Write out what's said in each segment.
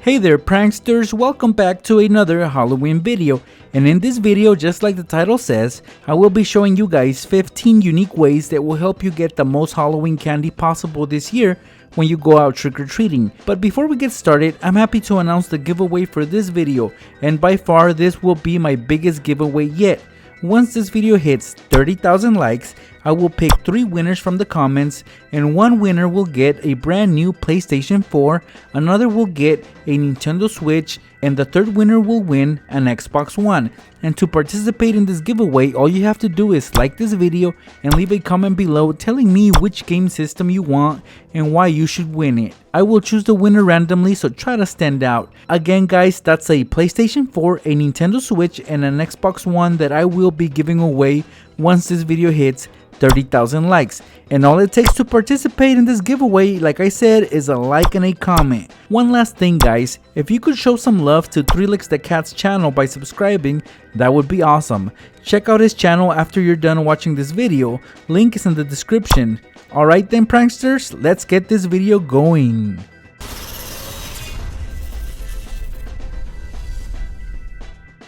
Hey there pranksters, welcome back to another Halloween video, and in this video, just like the title says, I will be showing you guys 15 unique ways that will help you get the most Halloween candy possible this year when you go out trick-or-treating. But before we get started, I'm happy to announce the giveaway for this video, and by far this will be my biggest giveaway yet. Once this video hits 30,000 likes, I will pick 3 winners from the comments, and one winner will get a brand new PlayStation 4, another will get a Nintendo Switch, and the third winner will win an Xbox One. And to participate in this giveaway, all you have to do is like this video and leave a comment below telling me which game system you want and why you should win it. I will choose the winner randomly, so try to stand out. Again guys, that's a PlayStation 4, a Nintendo Switch, and an Xbox One that I will be giving away once this video hits 30,000 likes. And all it takes to participate in this giveaway, like I said, is a like and a comment. One last thing guys, if you could show some love to 3 Licks the Cat's channel by subscribing, that would be awesome. Check out his channel after you're done watching this video, link is in the description. Alright then pranksters, let's get this video going.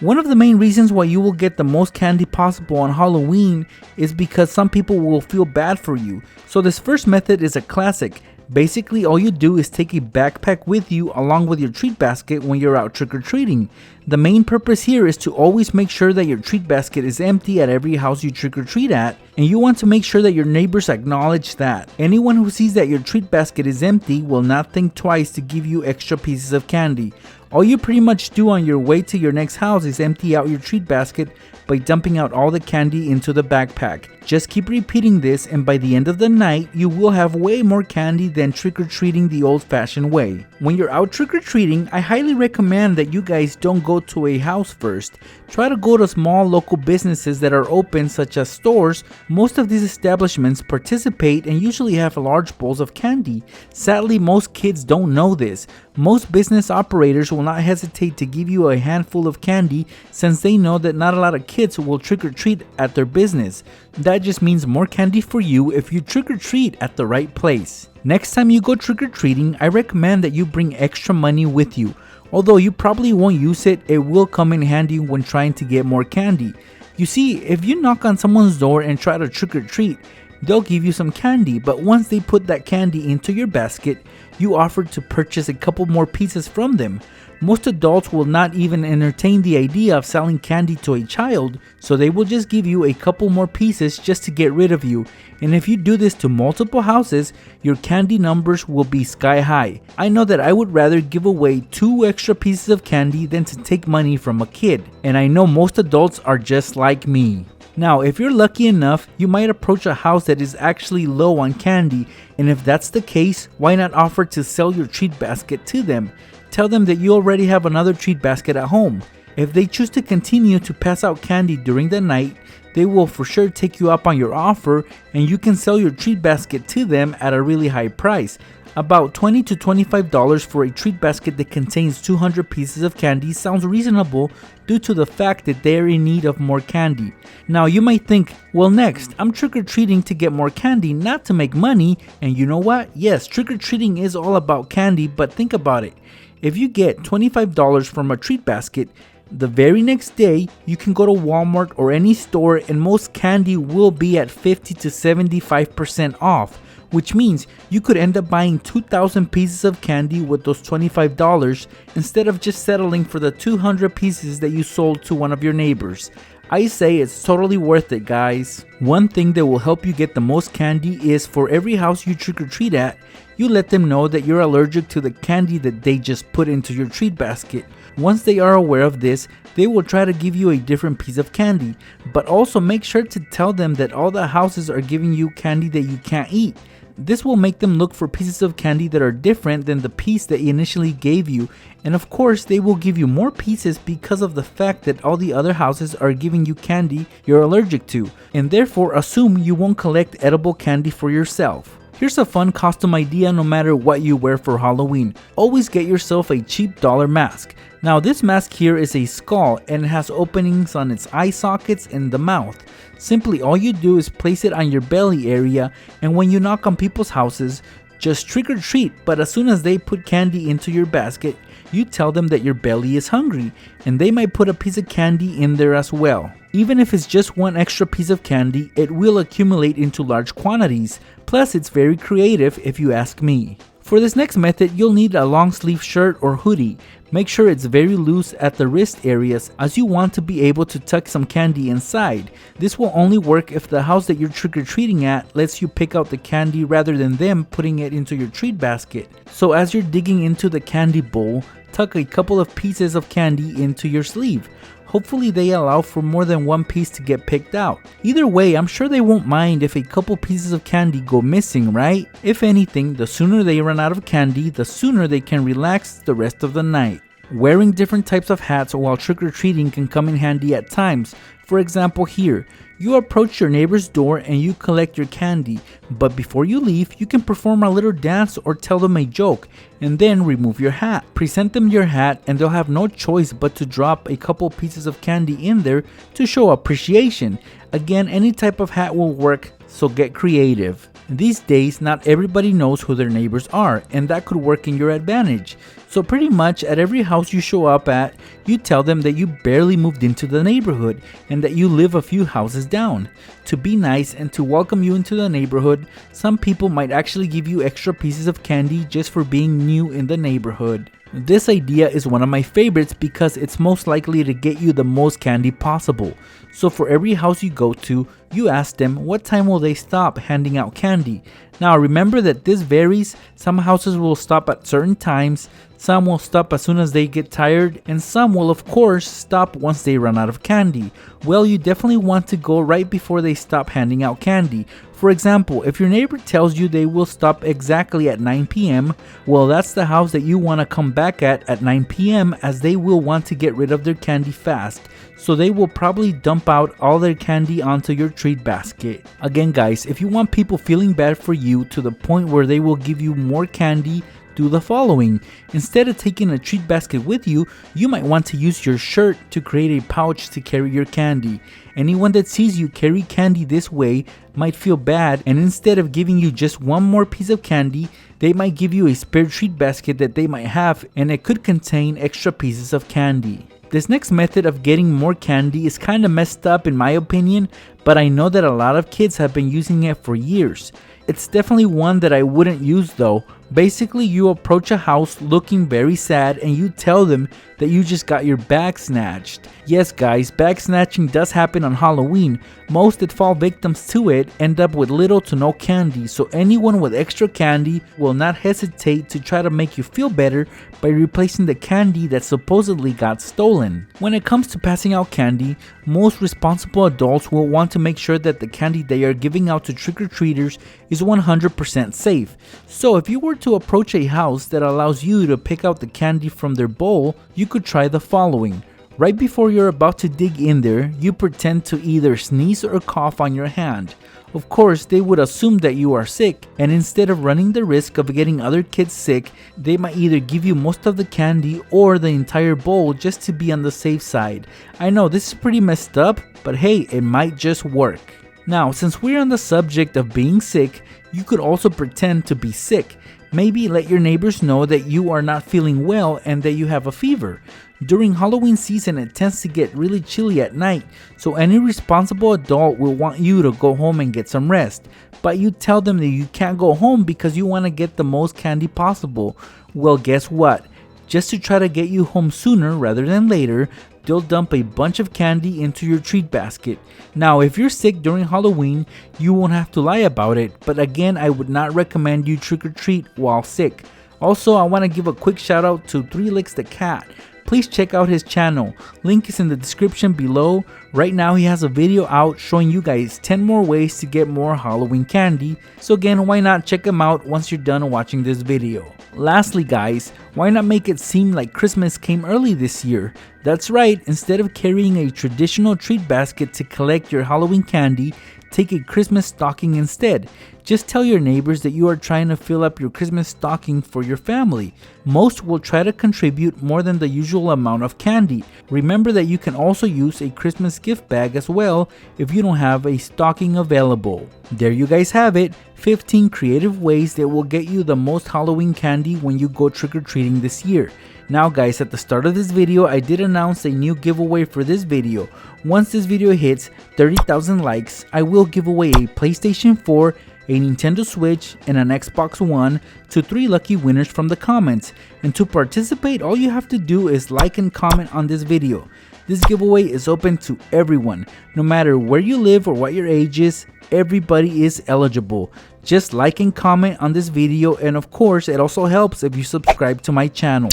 One of the main reasons why you will get the most candy possible on Halloween is because some people will feel bad for you. So this first method is a classic. Basically all you do is take a backpack with you along with your treat basket when you're out trick-or-treating. The main purpose here is to always make sure that your treat basket is empty at every house you trick-or-treat at, and you want to make sure that your neighbors acknowledge that. Anyone who sees that your treat basket is empty will not think twice to give you extra pieces of candy. All you pretty much do on your way to your next house is empty out your treat basket by dumping out all the candy into the backpack. Just keep repeating this, and by the end of the night, you will have way more candy than trick-or-treating the old-fashioned way. When you're out trick-or-treating, I highly recommend that you guys don't go to a house first. Try to go to small local businesses that are open, such as stores. Most of these establishments participate and usually have large bowls of candy. Sadly, most kids don't know this. Most business operators will not hesitate to give you a handful of candy since they know that not a lot of kids will trick-or-treat at their business. That just means more candy for you if you trick-or-treat at the right place. Next time you go trick-or-treating, I recommend that you bring extra money with you. Although you probably won't use it, it will come in handy when trying to get more candy. You see, if you knock on someone's door and try to trick-or-treat, they'll give you some candy, but once they put that candy into your basket, you offer to purchase a couple more pieces from them. Most adults will not even entertain the idea of selling candy to a child, so they will just give you a couple more pieces just to get rid of you. And if you do this to multiple houses, your candy numbers will be sky high. I know that I would rather give away 2 extra pieces of candy than to take money from a kid, and I know most adults are just like me. Now, if you're lucky enough, you might approach a house that is actually low on candy, and if that's the case, why not offer to sell your treat basket to them? Tell them that you already have another treat basket at home. If they choose to continue to pass out candy during the night, they will for sure take you up on your offer, and you can sell your treat basket to them at a really high price. About $20 to $25 for a treat basket that contains 200 pieces of candy sounds reasonable due to the fact that they are in need of more candy. Now you might think, well next, I'm trick-or-treating to get more candy, not to make money, and you know what? Yes, trick-or-treating is all about candy, but think about it. If you get $25 from a treat basket, the very next day, you can go to Walmart or any store and most candy will be at 50 to 75% off. Which means you could end up buying 2,000 pieces of candy with those $25 instead of just settling for the 200 pieces that you sold to one of your neighbors. I say it's totally worth it guys. One thing that will help you get the most candy is for every house you trick-or-treat at, you let them know that you're allergic to the candy that they just put into your treat basket. Once they are aware of this, they will try to give you a different piece of candy, but also make sure to tell them that all the houses are giving you candy that you can't eat. This will make them look for pieces of candy that are different than the piece that initially gave you, and of course they will give you more pieces because of the fact that all the other houses are giving you candy you're allergic to, and therefore assume you won't collect edible candy for yourself. Here's a fun costume idea no matter what you wear for Halloween. Always get yourself a cheap dollar mask. Now this mask here is a skull and it has openings on its eye sockets and the mouth. Simply all you do is place it on your belly area, and when you knock on people's houses, just trick or treat, but as soon as they put candy into your basket, you tell them that your belly is hungry, and they might put a piece of candy in there as well. Even if it's just one extra piece of candy, it will accumulate into large quantities, plus it's very creative if you ask me. For this next method, you'll need a long sleeve shirt or hoodie. Make sure it's very loose at the wrist areas as you want to be able to tuck some candy inside. This will only work if the house that you're trick-or-treating at lets you pick out the candy rather than them putting it into your treat basket. So as you're digging into the candy bowl, tuck a couple of pieces of candy into your sleeve. Hopefully they allow for more than one piece to get picked out. Either way, I'm sure they won't mind if a couple pieces of candy go missing, right? If anything, the sooner they run out of candy, the sooner they can relax the rest of the night. Wearing different types of hats while trick-or-treating can come in handy at times. For example here, you approach your neighbor's door and you collect your candy, but before you leave, you can perform a little dance or tell them a joke, and then remove your hat. Present them your hat and they'll have no choice but to drop a couple pieces of candy in there to show appreciation. Again, any type of hat will work, so get creative. These days, not everybody knows who their neighbors are, and that could work in your advantage. So pretty much at every house you show up at, you tell them that you barely moved into the neighborhood and that you live a few houses down. To be nice and to welcome you into the neighborhood, some people might actually give you extra pieces of candy just for being new in the neighborhood. This idea is one of my favorites because it's most likely to get you the most candy possible. So for every house you go to, you ask them what time will they stop handing out candy. Now remember that this varies. Some houses will stop at certain times, some will stop as soon as they get tired, and some will of course stop once they run out of candy. Well, you definitely want to go right before they stop handing out candy. For example, if your neighbor tells you they will stop exactly at 9 p.m., well, that's the house that you want to come back at 9 p.m. as they will want to get rid of their candy fast. So they will probably dump out all their candy onto your treat basket. Again guys, if you want people feeling bad for you to the point where they will give you more candy, do the following. Instead of taking a treat basket with you, you might want to use your shirt to create a pouch to carry your candy. Anyone that sees you carry candy this way might feel bad, and instead of giving you just one more piece of candy, they might give you a spare treat basket that they might have, and it could contain extra pieces of candy. This next method of getting more candy is kind of messed up in my opinion, but I know that a lot of kids have been using it for years. It's definitely one that I wouldn't use though. Basically, you approach a house looking very sad and you tell them that you just got your bag snatched. Yes guys, bag snatching does happen on Halloween. Most that fall victims to it end up with little to no candy, so anyone with extra candy will not hesitate to try to make you feel better by replacing the candy that supposedly got stolen. When it comes to passing out candy, most responsible adults will want to make sure that the candy they are giving out to trick-or-treaters is 100% safe. So if you were to approach a house that allows you to pick out the candy from their bowl, you could try the following. Right before you're about to dig in there, you pretend to either sneeze or cough on your hand. Of course, they would assume that you are sick, and instead of running the risk of getting other kids sick, they might either give you most of the candy or the entire bowl just to be on the safe side. I know this is pretty messed up, but hey, it might just work. Now, since we're on the subject of being sick, you could also pretend to be sick. Maybe let your neighbors know that you are not feeling well and that you have a fever. During Halloween season, it tends to get really chilly at night, so any responsible adult will want you to go home and get some rest. But you tell them that you can't go home because you want to get the most candy possible. Well, guess what? Just to try to get you home sooner rather than later, they'll dump a bunch of candy into your treat basket. Now, if you're sick during Halloween, you won't have to lie about it, but again, I would not recommend you trick or treat while sick. Also, I want to give a quick shout out to 3 Licks the Cat. Please check out his channel, link is in the description below. Right now he has a video out showing you guys 10 more ways to get more Halloween candy, so again, why not check him out once you're done watching this video. Lastly guys, why not make it seem like Christmas came early this year? That's right, instead of carrying a traditional treat basket to collect your Halloween candy, take a Christmas stocking instead. Just tell your neighbors that you are trying to fill up your Christmas stocking for your family. Most will try to contribute more than the usual amount of candy. Remember that you can also use a Christmas gift bag as well if you don't have a stocking available. There you guys have it, 15 creative ways that will get you the most Halloween candy when you go trick-or-treating this year. Now guys, at the start of this video, I did announce a new giveaway for this video. Once this video hits 30,000 likes, I will give away a PlayStation 4, a Nintendo Switch, and an Xbox One to 3 lucky winners from the comments. And to participate, all you have to do is like and comment on this video. This giveaway is open to everyone, no matter where you live or what your age is. Everybody is eligible. Just like and comment on this video, and of course it also helps if you subscribe to my channel.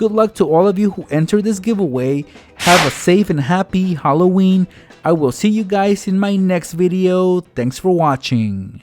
Good luck to all of you who enter this giveaway. Have a safe and happy Halloween. I will see you guys in my next video. Thanks for watching.